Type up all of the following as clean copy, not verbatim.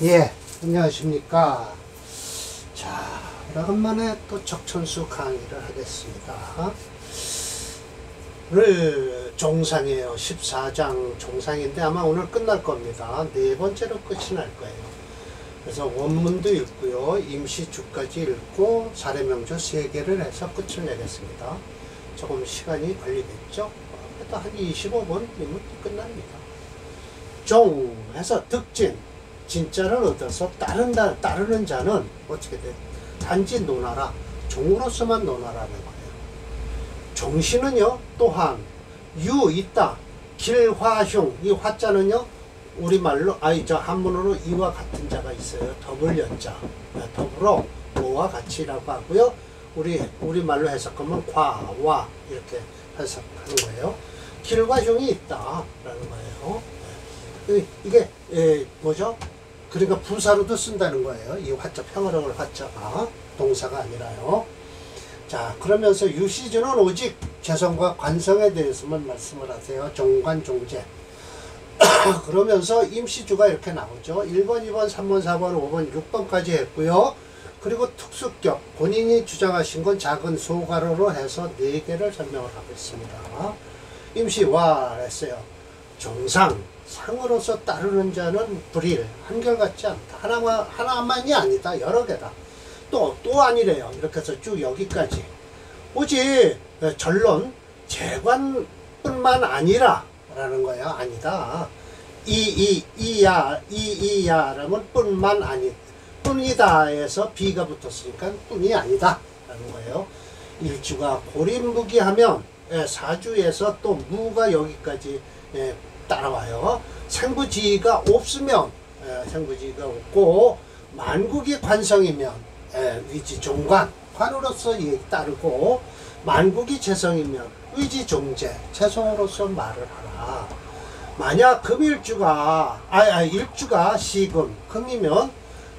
예, 안녕하십니까. 자, 오래간만에 또 적천수 강의를 하겠습니다. 오늘 종상이에요. 14장 종상인데 아마 오늘 끝날 겁니다. 네 번째로 끝이 날 거예요. 그래서 원문도 읽고요, 임시주까지 읽고 사례명조 3개를 해서 끝을 내겠습니다. 조금 시간이 걸리겠죠? 그래도 한 25분이면 끝납니다. 종 해서 득진, 진짜를 얻어서 따르는 자는 어떻게 돼? 단지 논하라, 종으로서만 논하라는 거예요. 종시는요, 또한 유 있다, 길화흉, 이 화자는요 우리말로 한문으로 이와 같은 자가 있어요. 더블 연자, 더불어 뭐와 같이라고 하고요, 우리말로 해석하면 과와 이렇게 해석하는 거예요. 길과 흉이 있다라는 거예요. 이게 뭐죠? 그러니까 부사로도 쓴다는 거예요. 이 화자, 평화로울 화자가 동사가 아니라요. 자, 그러면서 유시주는 오직 재성과 관성에 대해서만 말씀을 하세요. 종관, 종재. 그러면서 임시주가 이렇게 나오죠. 1번, 2번, 3번, 4번, 5번, 6번까지 했고요. 그리고 특수격, 본인이 주장하신 건 작은 소가로로 해서 4개를 설명을 하고 있습니다. 임시와 했어요. 종상, 상으로서 따르는 자는 불일, 한결같지 않다. 하나만이 아니다. 여러 개다. 또 아니래요. 이렇게 해서 쭉 여기까지. 오직 전론, 재관뿐만 아니라 라는 거야. 아니다. 이야라면 뿐만 아니, 뿐이다에서 비가 붙었으니까 뿐이 아니다. 라는 거예요. 일주가 고림무기하면 사주에서 또 무가 여기까지 따라와요. 생부지가 없으면 생부지가 없고, 만국이 관성이면 위지 종관, 관으로서 따르고, 만국이 재성이면 위지 종재, 재성으로서 말을 하라. 만약 금일주가 일주가 시금, 금이면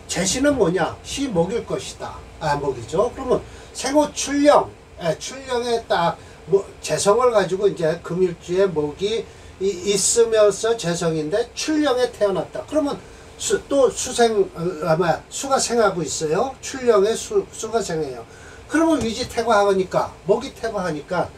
재시는 뭐냐? 시목일 것이다. 목이죠. 그러면 생호 출령, 출령에 딱 재성을 가지고 이제 금일주에 목이 있으면서 재성인데 출령에 태어났다. 그러면 수가 생하고 있어요. 출령에 수가 생해요. 그러면 위지 태과하니까, 목이 태과하니까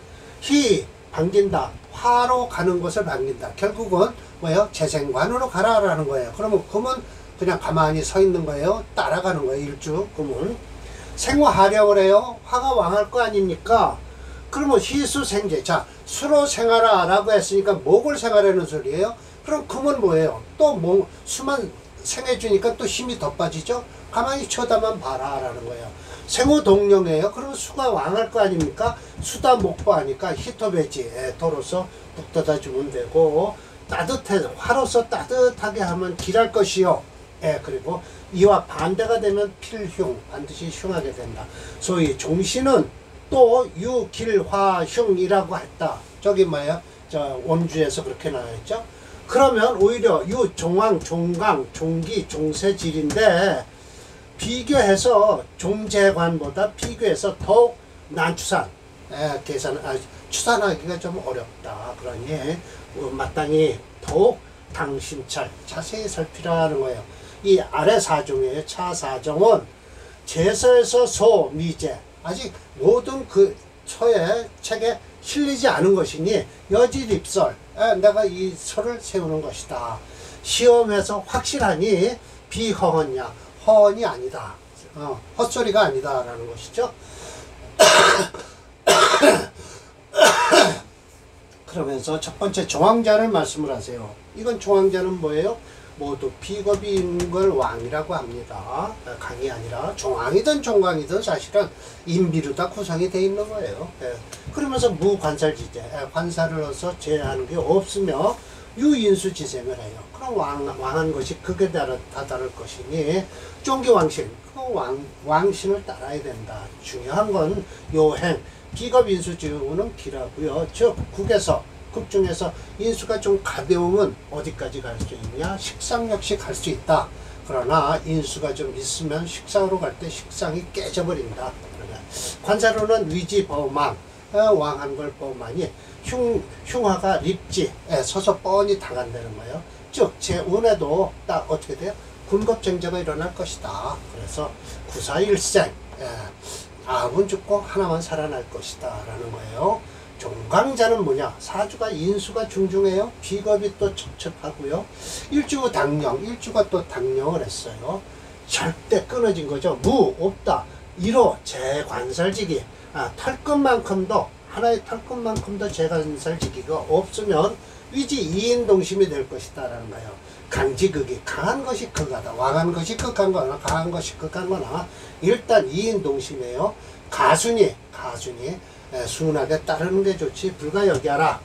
희 반긴다. 화로 가는 것을 반긴다. 결국은 뭐예요? 재생관으로 가라라는 거예요. 그러면 금은 그냥 가만히 서 있는 거예요. 따라가는 거예요. 일주 금은. 생화하려고 해요. 화가 왕할 거 아닙니까? 그러면 희수 생재. 자, 수로 생하라 라고 했으니까 목을 생하라는 소리예요. 그럼 금은 뭐예요? 또 수만 생해주니까 또 힘이 더 빠지죠? 가만히 쳐다만 봐라 라는 거예요. 생호동령이에요. 그러면 수가 왕할 거 아닙니까? 수다 목보 하니까 히토베지, 도로서 북돋아 주면 되고, 화로서 따뜻하게 하면 길할 것이요. 그리고 이와 반대가 되면 필흉, 반드시 흉하게 된다. 소위 종시는 또 유길화흉이라고 했다. 저기 뭐예요? 저 원주에서 그렇게 나와있죠. 그러면 오히려 유종왕, 종강, 종기, 종세질인데, 비교해서 종재관보다 비교해서 더욱 난추산, 추산하기가 좀 어렵다. 그러니 마땅히 더욱 당심찰, 자세히 살피라는 거예요. 이 아래 사종이에요. 차 사종은 제서에서 소, 미제, 아직 모든 그 처의 책에 실리지 않은 것이니 여지립설, 내가 이 설을 세우는 것이다. 시험에서 확실하니 비허언냐, 허언이 아니다. 헛소리가 아니다 라는 것이죠. 그러면서 첫 번째 종황자를 말씀을 하세요. 이건 종황자는 뭐예요? 모두 비겁인 걸 왕이라고 합니다. 강이 아니라 종왕이든 종강이든 사실은 인비로 다 구성이 되어 있는 거예요. 그러면서 무관살지제, 관살을 넣어서 제하는 게 없으며 유인수지셈을 해요. 그럼 왕한 것이 극에 다 다를 것이니 쫑기왕신, 그 왕신을 따라야 된다. 중요한 건 요행, 비겁인수지우는 기라고요. 즉 극 중에서 인수가 좀 가벼우면 어디까지 갈 수 있냐? 식상 역시 갈 수 있다. 그러나 인수가 좀 있으면 식상으로 갈 때 식상이 깨져버린다. 관사로는 위지 범망, 왕한 걸 범하니 흉화가 립지, 서서 뻔히 당한다는 거예요. 즉 제 운에도 딱 어떻게 돼요? 군겁쟁제가 일어날 것이다. 그래서 구사일생, 아합은 죽고 하나만 살아날 것이다 라는 거예요. 종강자는 뭐냐? 사주가 인수가 중중해요. 비겁이 또 첩첩하고요. 일주가 당령, 일주가 또 당령을 했어요. 절대 끊어진 거죠. 무, 없다. 일호, 재관살지기. 털끝만큼도, 하나의 털끝만큼도 재관살지기가 없으면 위지 이인동심이 될 것이다 라는 거예요. 강지극이, 강한 것이 극하다. 왕한 것이 극한 거나 강한 것이 극한 거나 일단 이인동심이에요. 가순이 순하게 따르는 게 좋지 불가역이하라.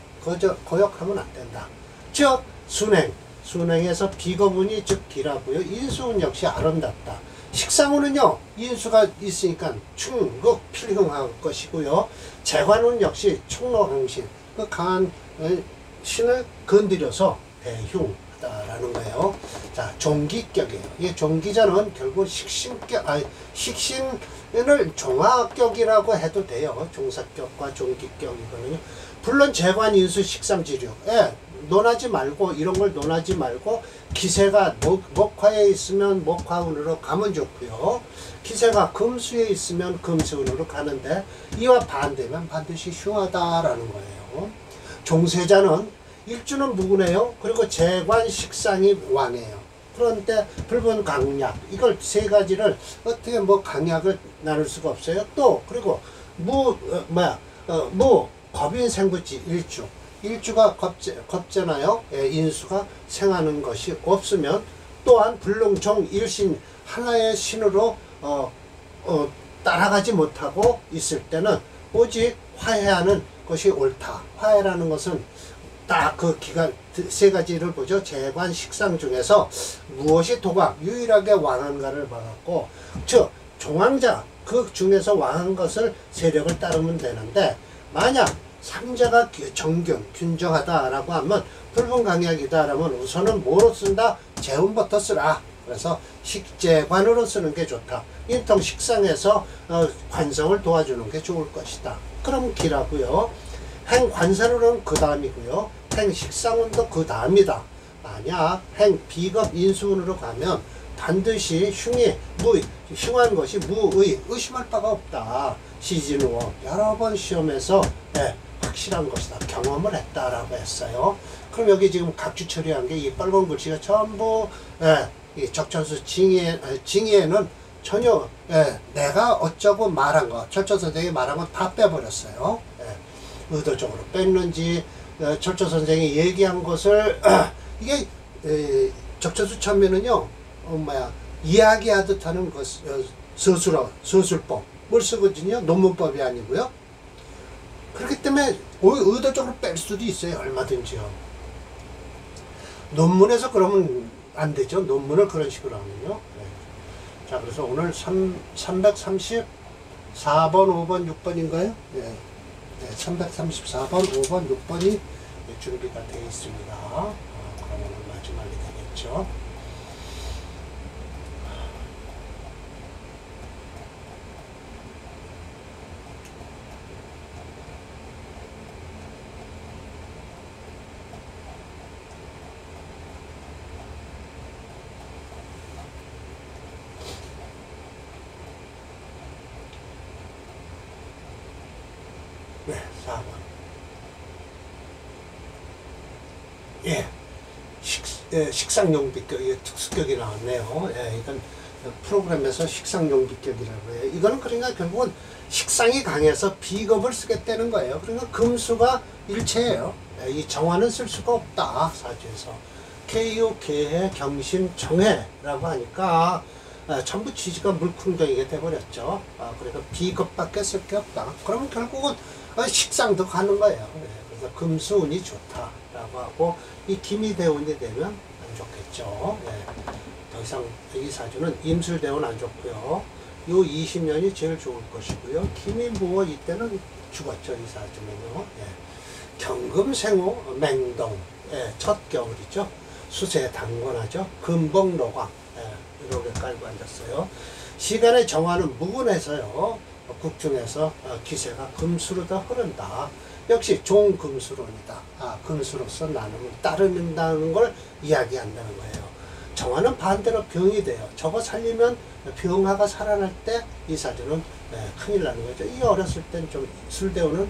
거역하면 안 된다. 즉 순행에서 비거분이 즉 기라고요. 인수은 역시 아름답다. 식상운은요 인수가 있으니까 충극 필흉할 것이고요. 재관운 역시 충로강신 그 강한 신을 건드려서 대흉하다라는 거예요. 자, 종기격이에요. 이 종기자는 결국 식신을 종화격이라고 해도 돼요. 종사격과 종기격이거든요. 물론 재관 인수 식상지류, 논하지 말고 이런 걸 논하지 말고 기세가 목화에 있으면 목화운으로 가면 좋고요. 기세가 금수에 있으면 금수운으로 가는데 이와 반대면 반드시 흉하다라는 거예요. 종세자는 일주는 무근해요. 그리고 재관 식상이 왕이에요. 그런데 불분 강약 이걸 세 가지를 어떻게 뭐 강약을 나눌 수가 없어요. 또 그리고 겁인 생부지 일주가 겁잖아요. 인수가 생하는 것이 없으면 또한 불능종 일신 하나의 신으로 따라가지 못하고 있을 때는 오직 화해하는 것이 옳다. 화해라는 것은 딱 그 기간 세 가지를 보죠. 재관 식상 중에서 무엇이 도박 유일하게 왕한가를 봐갖고 즉 종왕자 그 중에서 왕한 것을 세력을 따르면 되는데 만약 삼자가 균정하다라고 하면 불분강약이다라면 우선은 뭐로 쓴다? 재운부터 쓰라. 그래서 식재관으로 쓰는 게 좋다. 인통 식상에서 관성을 도와주는 게 좋을 것이다. 그럼 기라고요. 행관사로는 그 다음이고요. 행식상운도 그 다음이다. 만약 행비겁 인수운으로 가면 반드시 흉한 것이 무의 의심할 바가 없다. 시진우어 여러 번 시험에서 확실한 것이다. 경험을 했다라고 했어요. 그럼 여기 지금 각주 처리한 게 이 빨간 글씨가 전부 이 적천수 징의에는 전혀 내가 어쩌고 말한 거 철저 선생이 말한 건 다 빼버렸어요. 의도적으로 뺐는지 철저 선생이 얘기한 것을 이게 적천수 처음에는요 이야기하듯 하는 것 서술법을 쓰거든요. 논문법이 아니고요. 그렇기 때문에 의도적으로 뺄 수도 있어요. 얼마든지요. 논문에서 그러면 안 되죠. 논문을 그런 식으로 하면요. 자, 그래서 오늘 334번, 5번, 6번인가요? 334번, 5번, 6번이 준비가 되어 있습니다. 그러면 마지막이 되겠죠. 네, 4번. 식상용비격, 특수격이 나왔네요. 이건 프로그램에서 식상용비격이라고 해요. 이거는 그러니까 결국은 식상이 강해서 비겁을 쓰겠다는 거예요. 그러니까 금수가 일체예요. 이 정화는 쓸 수가 없다, 사주에서. 개유, 개해, 경신, 정해라고 하니까 전부 취지가 물쿵덩이게 돼버렸죠. 그러니까 비겁밖에 쓸 게 없다. 그러면 결국은 식상도 가는 거예요. 그래서 금수운이 좋다라고 하고 이 기미대운이 되면 안 좋겠죠. 더 이상 이 사주는 임술대운 안 좋고요. 요 20년이 제일 좋을 것이고요. 기미무어 이때는 죽었죠. 이 사주는요. 경금생호 맹동 첫 겨울이죠. 수세 당권하죠. 금복로광 이렇게 깔고 앉았어요. 시간의 정화는 무근해서요. 국중에서 기세가 금수로 더 흐른다. 역시 종금수론이다. 금수로서 나눔을 따른다는 걸 이야기한다는 거예요. 정화는 반대로 병이 돼요. 저거 살리면 병화가 살아날 때 이 사주는 큰일 나는 거죠. 이게 어렸을 땐 좀 술대우는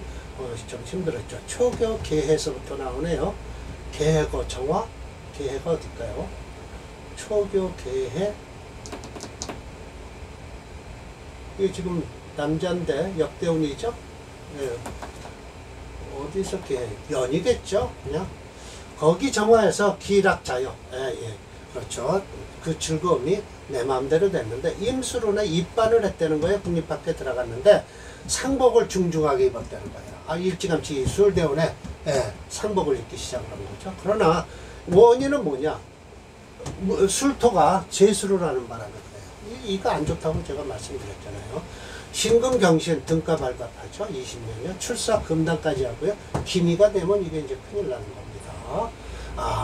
좀 힘들었죠. 초교 개해서부터 나오네요. 개해거 정화, 개해가 어딜까요? 초교 개해. 이게 지금 남자인데 역대운이죠. 예. 어디서 개해? 연이겠죠. 그냥 거기 정화해서 기락자요. 예. 그렇죠. 그 즐거움이 내 마음대로 됐는데 임수론에 입반을 했다는 거예요. 국립학교에 들어갔는데 상복을 중중하게 입었다는 거예요. 일찌감치 술대운에 상복을 입기 시작한 거죠. 그러나 원인은 뭐냐? 술토가 재수를 하는 바람에 그래요. 이거 안 좋다고 제가 말씀드렸잖아요. 신금경신 등가 발갑하죠. 20년이요. 출사 금단까지 하고요. 기미가 되면 이게 이제 큰일 나는 겁니다.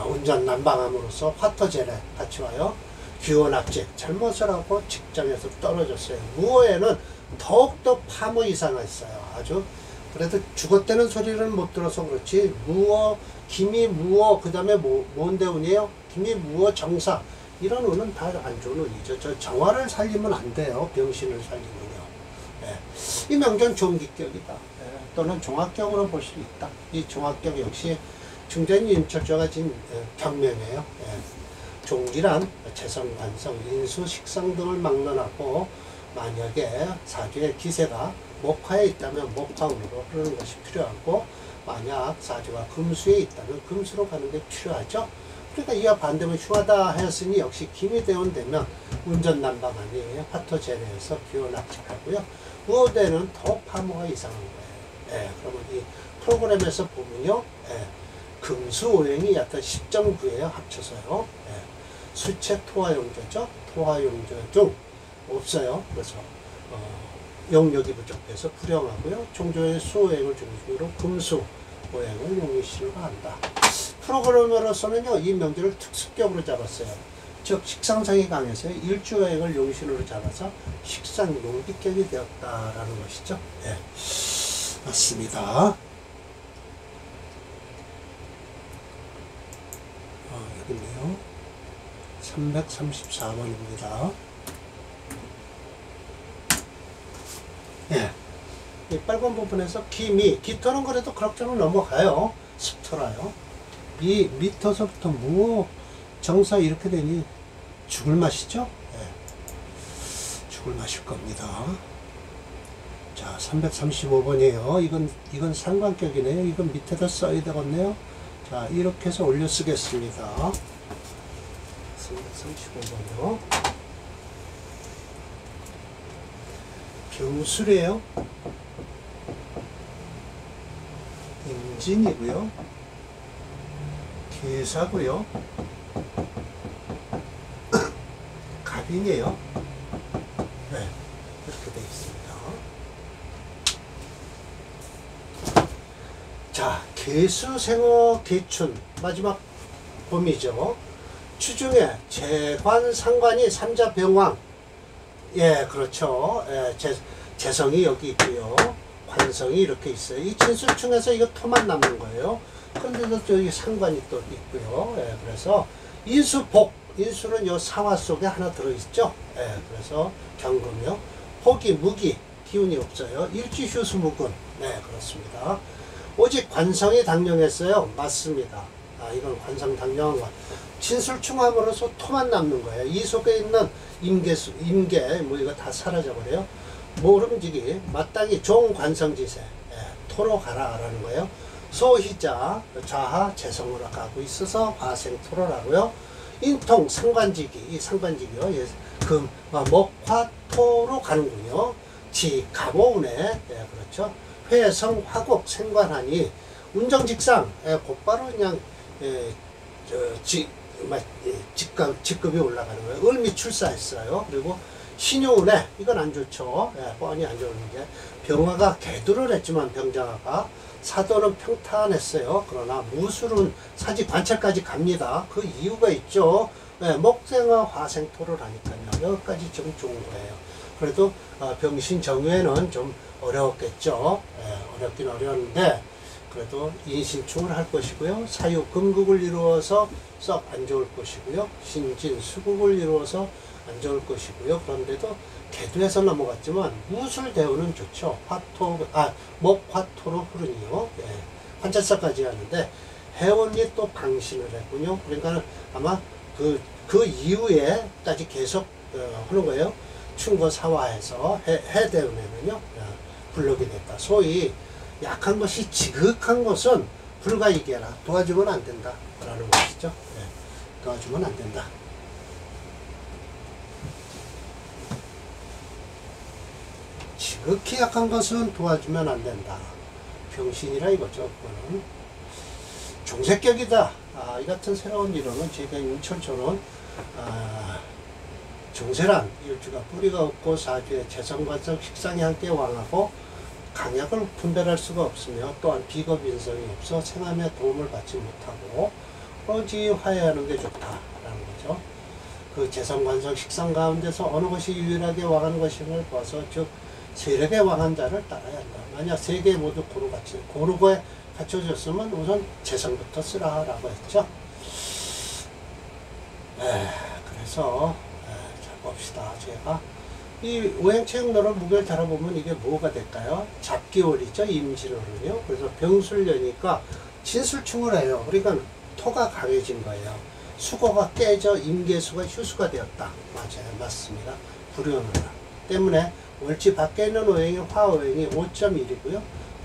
운전 난방함으로써 화터제래 같이 와요. 귀원악직 잘못을 하고 직장에서 떨어졌어요. 무어에는 더욱더 파무 이상이 있어요. 아주 그래도 죽었다는 소리를 못 들어서 그렇지 무어, 기미, 무어 그 다음에 뭔데 운이에요? 기미, 무어, 정사 이런 운은 다 안 좋은 운이죠. 저 정화를 살리면 안 돼요. 병신을 살리면요. 이 명전 종기격이다. 또는 종합격으로 볼 수 있다. 이 종합격 역시 중전이 임철조가 진 경명이에요. 종기란 재성, 관성, 인수, 식성 등을 막론하고 만약에 사주의 기세가 목화에 있다면 목화운으로 흐르는 것이 필요하고 만약 사주가 금수에 있다면 금수로 가는 게 필요하죠. 그러니까 이와 반대면 흉하다 했으니 역시 기미대원 되면 운전난방하니 화토제례에서 기원악직하고요. 우호대는 더 파모가 이상한 거예요. 그러면 이 프로그램에서 보면요. 금수오행이 약간 10.9예요. 합쳐서요. 수체 토화용조죠. 토화용조 중 없어요. 그래서 영역이 부족해서 불영하고요. 종조의 수오행을 중심으로 금수 오행을 용의시로 한다. 프로그램으로서는요. 이 명제를 특수격으로 잡았어요. 즉 식상성이 강해서 일주오행을 용신으로 잡아서 식상 용비격이 되었다라는 것이죠. 맞습니다. 여기네요. 334번입니다. 이 빨간 부분에서 기미, 기토는 그래도 그럭저럭 넘어가요. 습토라요. 이 밑에서부터 무어, 정사 이렇게 되니 죽을 맛이죠? 죽을 맛일 겁니다. 자, 335번이에요. 이건 상관격이네요. 이건 밑에다 써야 되겠네요. 자, 이렇게 해서 올려 쓰겠습니다. 335번이요. 병술이에요. 임진이고요. 계사고요. 갑인이에요. 이렇게 되어 있습니다. 자, 계수, 생어, 계춘 마지막 봄이죠. 추중에 재관, 상관이 삼자병왕. 그렇죠. 재성이 여기 있고요. 관성이 이렇게 있어요. 이 진술충에서 이거 토만 남는 거예요. 그런데도 저기 상관이 또 있고요. 그래서 인수복, 인수는 요 사화 속에 하나 들어있죠. 그래서 경금이요. 복이, 무기, 기운이 없어요. 일지휴수무군. 그렇습니다. 오직 관성이 당령했어요. 맞습니다. 이건 관성 당령한 것. 진술충함으로써 토만 남는 거예요. 이 속에 있는 임계, 뭐 이거 다 사라져버려요. 모름지기, 마땅히 종관성지세, 토로 가라라는 거예요. 소희자, 좌하, 재성으로 가고 있어서 화생토로라고요. 인통, 상관지기, 이 상관지기요. 금, 목화, 토로 가는군요. 지, 갑오운에, 그렇죠. 회성, 화곡, 생관하니, 운정직상, 곧바로 그냥, 직급이 올라가는 거예요. 을미 출사했어요. 그리고 신유운에, 이건 안 좋죠. 뻔히 안 좋은 게. 병화가 개두를 했지만 병장화가 사도는 평탄했어요. 그러나 무술은 사지 관찰까지 갑니다. 그 이유가 있죠. 목생화 화생토를 하니까요. 여기까지 좀 좋은 거예요. 그래도 병신 정유에는 좀 어려웠겠죠. 어렵긴 어려웠는데 그래도 인신충을 할 것이고요. 사유금국을 이루어서 썩 안 좋을 것이고요. 신진수국을 이루어서 안 좋을 것이고요. 그런데도 개두에서 넘어갔지만 무술대우는 좋죠. 목화토로 흐르니요. 예, 한자사까지 하는데 해운이 또 방신을 했군요. 그러니까 아마 그 이후에까지 계속 하는 거예요. 충거사화해서 해대운에는요 불록이 됐다. 소위 약한 것이 지극한 것은 불가이기해라. 도와주면 안 된다 라는 것이죠. 네, 도와주면 안 된다. 지극히 약한 것은 도와주면 안 된다. 병신이라 이거죠. 그거는 종색격이다. 이 같은 새로운 이론은 제가 윤철초는 종세란 일주가 뿌리가 없고 사주에 재성관성 식상이 함께 왕하고 강약을 분별할 수가 없으며 또한 비겁인성이 없어 생함에 도움을 받지 못하고 오로지 화해하는 게 좋다라는 거죠. 그 재성관성 식상 가운데서 어느 것이 유일하게 왕하는 것임을 봐서 즉 세력에 왕한 자를 따라야 한다. 만약 세 개 모두 고르고에 갖춰졌으면 우선 재성부터 쓰라라고 했죠. 그래서 자 봅시다. 제가 이 오행체육론을 무게를 달아보면 이게 뭐가 될까요? 잡기월이죠. 임진월은요. 그래서 병술려니까 진술충을 해요. 그러니까 토가 강해진 거예요. 수고가 깨져 임계수가 휴수가 되었다. 맞아요. 맞습니다. 불운을 때문에 월지 밖에 있는 오행이 화오행이 5.1이고요.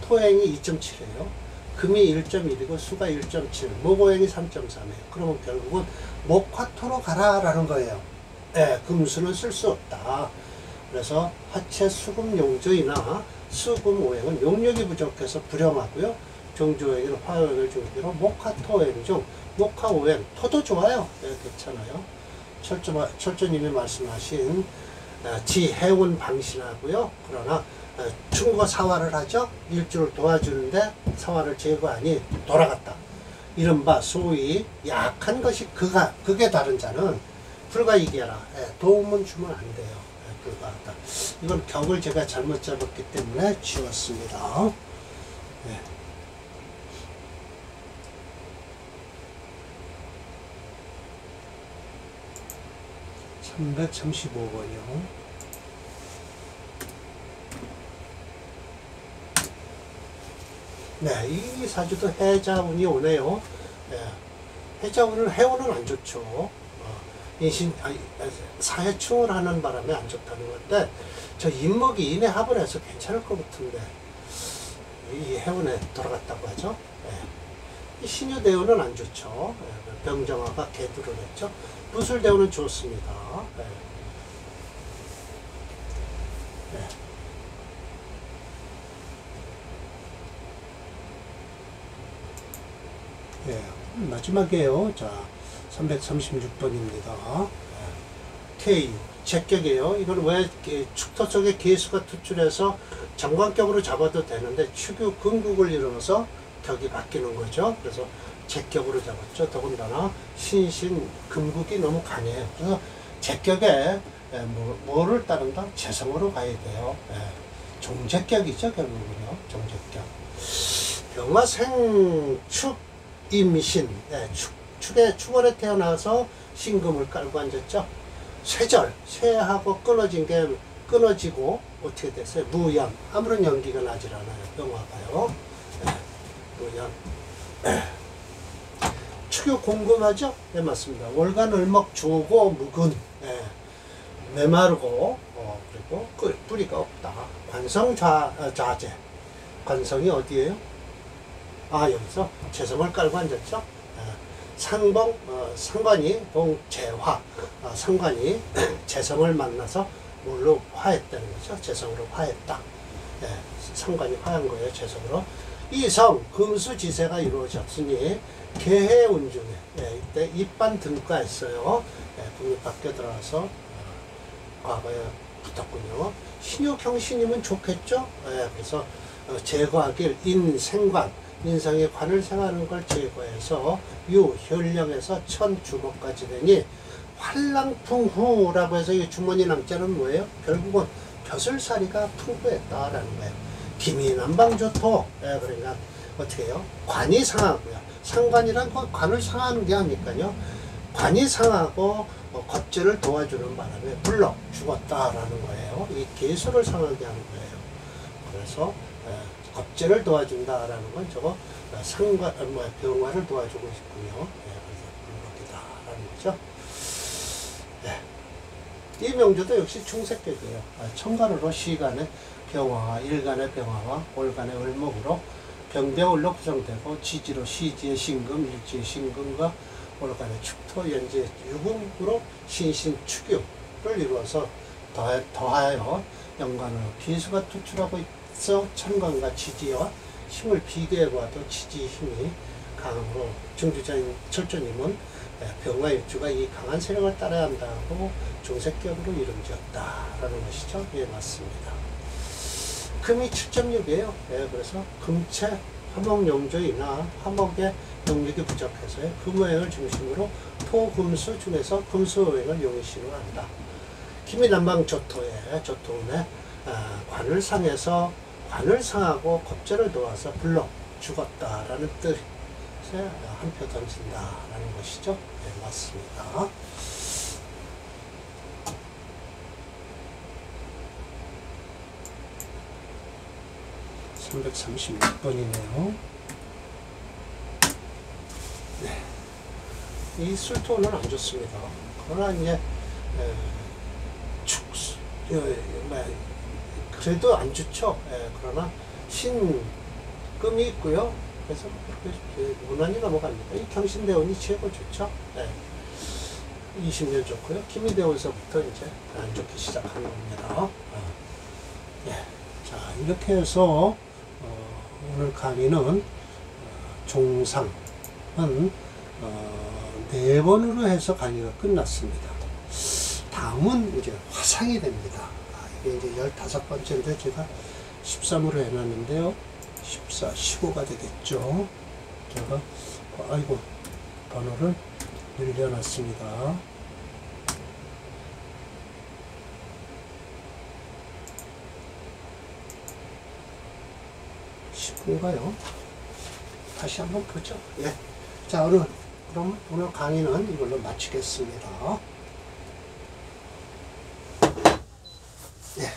토행이 2.7이에요. 금이 1.1이고 수가 1.7, 목오행이 3.3이에요. 그러면 결국은 목화토로 가라라는 거예요. 예, 금수는 쓸 수 없다. 그래서 화채 수금 용조이나 수금 오행은 용력이 부족해서 불용하고요. 종조오행은 화오행을 중기로 목화토오행 중 목화오행, 토도 좋아요. 예, 괜찮아요. 철조님이 말씀하신 지해운 방신하고요. 그러나 충거 사화를 하죠. 일주를 도와주는데 사화를 제거하니 돌아갔다. 이른바 소위 약한 것이 극에 다른 자는 불가이기해라. 도움은 주면 안 돼요. 불가하다. 이건 격을 제가 잘못 잡았기 때문에 지웠습니다. 네. (335번이요) 네, 이 사주도 해자운이 오네요. 네, 해자운은 해운은 안 좋죠. 사해충을 하는 바람에 안 좋다는 건데 저 인목이 인해 합을 해서 괜찮을 것 같은데 이 해운에 돌아갔다고 하죠. 네. 이 신유대운은 안 좋죠. 네, 병정화가 개두를 했죠. 무술대운은 좋습니다. 네. 네. 네. 마지막이에요. 자, 336번입니다. K, 제격이에요. 이건 왜 축토 속에 개수가 투출해서 정관격으로 잡아도 되는데 축유 금국을 이루어서 격이 바뀌는 거죠. 그래서 제격으로 잡았죠. 더군다나 신신 금국이 너무 강해요. 그래서 제격에 뭐를 따른다? 재성으로 가야 돼요. 종제격이죠. 결국은요. 종제격. 병화생 축 임신. 축월에 태어나서 신금을 깔고 앉았죠. 쇠절, 쇠하고 끊어지고 어떻게 됐어요? 무연. 아무런 연기가 나질 않아요. 병화가요. 무연. 축유 궁금하죠? 네, 맞습니다. 월간을목 조고 묵은. 메마르고 그리고 뿌리가 없다. 관성 좌재. 관성이 어디예요? 여기서 재성을 깔고 앉았죠. 상관이 동재화. 상관이 재성을 만나서 뭘로 화했다는 거죠. 재성으로 화했다. 상관이 화한 거예요. 재성으로. 이성 금수지세가 이루어졌으니 개해운 중에 이때 입반 등과했어요. 국립학교 들어가서 과거에 붙었군요. 신욕형신이면 좋겠죠. 그래서 제거하길 인생관, 인상의 관을 생하는 걸 제거해서 유현령에서 천주목까지 되니 활랑풍후라고 해서 이 주머니 남자는 뭐예요? 결국은 벼슬살이가 풍부했다라는 거예요. 기민한방조토. 그러니까 어떻게 해요? 관이 상하고요. 상관이란 건 관을 상하는 게 아니까요. 관이 상하고 겁제를 도와주는 바람에 불러 죽었다라는 거예요. 이 개수를 상하게 하는 거예요. 그래서 겁제를 도와준다라는 건 저거 상관, 병화를 도와주고 있군요. 그래서 불럭이다라는 거죠. 이 명조도 역시 중색격이에요. 청간으로 시간의 병화와 일간의 병화와 올간의 을목으로 병대울로 구성되고 지지로 시지의 신금, 일지의 신금과 올간의 축토, 연지의 유금으로 신신축유를 이루어서 더하여 연간으로 비수가 투출하고 있어 천간과 지지와 힘을 비교해봐도 지지의 힘이 강으로 중주자인 철조님은 병화일주가 이 강한 세력을 따라야 한다고 중색격으로 이름지었다라는 것이죠. 예, 맞습니다. 금이 7.6이에요. 그래서 금체 화목용조이나 화목의 영역이 부족해서 금오행을 중심으로 토금수 중에서 금수오행을 용의시로 한다. 기미난방 조토운에 관을 상해서 관을 상하고 겁제를 도와서 불러 죽었다라는 뜻에 한 표 던진다라는 것이죠. 네, 맞습니다. (336번이네요) 네. 이 술토는 안 좋습니다. 그러나 이제 그래도 안 좋죠. 그러나 신금이 있고요. 그래서 그렇게 무난히 넘어갑니다. 이 경신대운이 최고 좋죠. 20년 좋고요. 기미대운서부터 이제 안 좋게 시작하는 겁니다. 자, 이렇게 해서 오늘 강의는 종상은 4번으로 해서 강의가 끝났습니다. 다음은 이제 화상이 됩니다. 이게 이제 15번째인데 제가 13으로 해놨는데요. 14, 15가 되겠죠. 제가 아이고 번호를 늘려놨습니다. 10분가요? 다시 한번 보죠. 예. 자, 그럼 오늘 강의는 이걸로 마치겠습니다. 예.